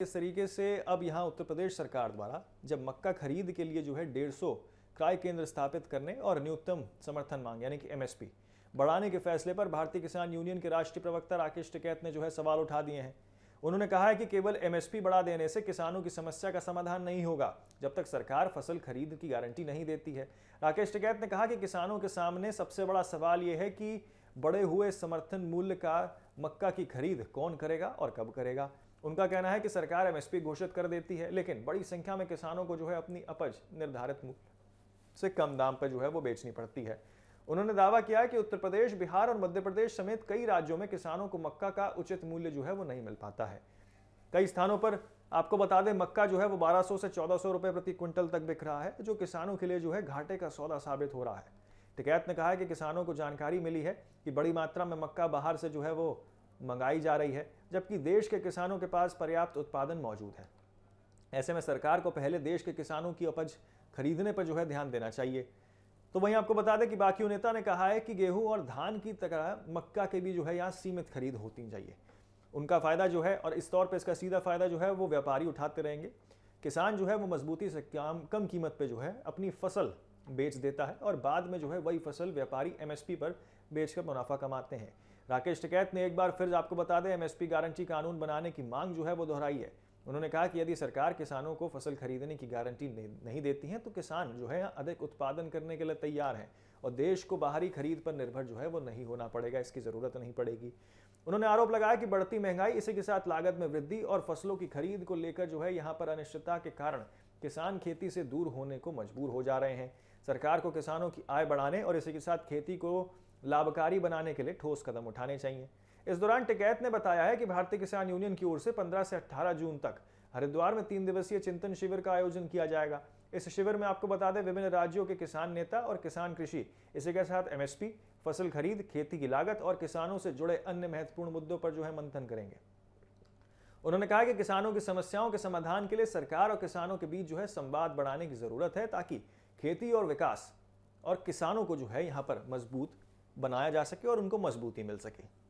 इस तरीके से अब यहाँ उत्तर प्रदेश सरकार द्वारा जब मक्का खरीद के लिए जो है 150 क्रय केंद्र स्थापित करने और न्यूनतम समर्थन मांग यानी कि एमएसपी बढ़ाने के फैसले पर भारतीय किसान यूनियन के राष्ट्रीय प्रवक्ता राकेश टिकैत ने जो है सवाल उठा दिए हैं। उन्होंने कहा है कि केवल एमएसपी बढ़ा देने से किसानों की समस्या का समाधान नहीं होगा जब तक सरकार फसल खरीद की गारंटी नहीं देती है। राकेश टिकैत ने कहा कि किसानों के सामने सबसे बड़ा सवाल यह है कि बढ़े हुए समर्थन मूल्य का मक्का की खरीद कौन करेगा और कब करेगा। उनका कहना है कि सरकार एमएसपी घोषित कर देती है लेकिन बड़ी संख्या में किसानों को जो है अपनी उपज निर्धारित मूल्य से कम दाम पर जो है वो बेचनी पड़ती है। उन्होंने दावा किया है कि उत्तर प्रदेश, बिहार और मध्य प्रदेश समेत कई राज्यों में किसानों को मक्का का उचित मूल्य जो है वो नहीं मिल पाता है। कई स्थानों पर आपको बता दें मक्का जो है वो 1200 से 1400 रुपए प्रति क्विंटल तक बिक रहा है, जो किसानों के लिए जो है घाटे का सौदा साबित हो रहा है। टिकैत ने कहा है कि किसानों को जानकारी मिली है कि बड़ी मात्रा में मक्का बाहर से जो है वो मंगाई जा रही है, जबकि देश के किसानों के पास पर्याप्त उत्पादन मौजूद है। ऐसे में सरकार को पहले देश के किसानों की उपज खरीदने पर जो है ध्यान देना चाहिए। तो वहीं आपको बता दें कि बाकी नेता ने कहा है कि गेहूं और धान की तरह मक्का के भी जो है यहाँ सीमित खरीद होती चाहिए। उनका फायदा जो है और इस तौर पर इसका सीधा फायदा जो है वो व्यापारी उठाते रहेंगे। किसान जो है वो मजबूती से कम कीमत पे जो है अपनी फसल बेच देता है और बाद में जो है वही फसल व्यापारी एमएसपी पर बेचकर मुनाफा कमाते हैं। राकेश टिकैत ने एक बार फिर आपको बता दें एमएसपी गारंटी कानून बनाने की मांग जो है वो दोहराई है। उन्होंने कहा कि यदि सरकार किसानों को फसल खरीदने की गारंटी नहीं देती है तो किसान जो है अधिक उत्पादन करने के लिए तैयार हैं और देश को बाहरी खरीद पर निर्भर जो है वो नहीं होना पड़ेगा, इसकी जरूरत नहीं पड़ेगी। उन्होंने आरोप लगाया कि बढ़ती महंगाई, इसी के साथ लागत में वृद्धि और फसलों की खरीद को लेकर जो है यहाँ पर अनिश्चितता के कारण किसान खेती से दूर होने को मजबूर हो जा रहे हैं। सरकार को किसानों की आय बढ़ाने और इसी के साथ खेती को लाभकारी बनाने के लिए ठोस कदम उठाने चाहिए। इस दौरान टिकैत ने बताया है कि भारतीय किसान यूनियन की ओर से 15 से 18 जून तक हरिद्वार में 3 दिवसीय चिंतन शिविर का आयोजन किया जाएगा। इस शिविर में आपको बता दें विभिन्न राज्यों के किसान नेता और किसान कृषि, इसी के साथ एमएसपी, फसल खरीद, खेती की लागत और किसानों से जुड़े अन्य महत्वपूर्ण मुद्दों पर जो है मंथन करेंगे। उन्होंने कहा कि किसानों की समस्याओं के समाधान के लिए सरकार और किसानों के बीच जो है संवाद बढ़ाने की जरूरत है ताकि खेती और विकास और किसानों को जो है यहाँ पर मजबूत बनाया जा सके और उनको मजबूती मिल सके।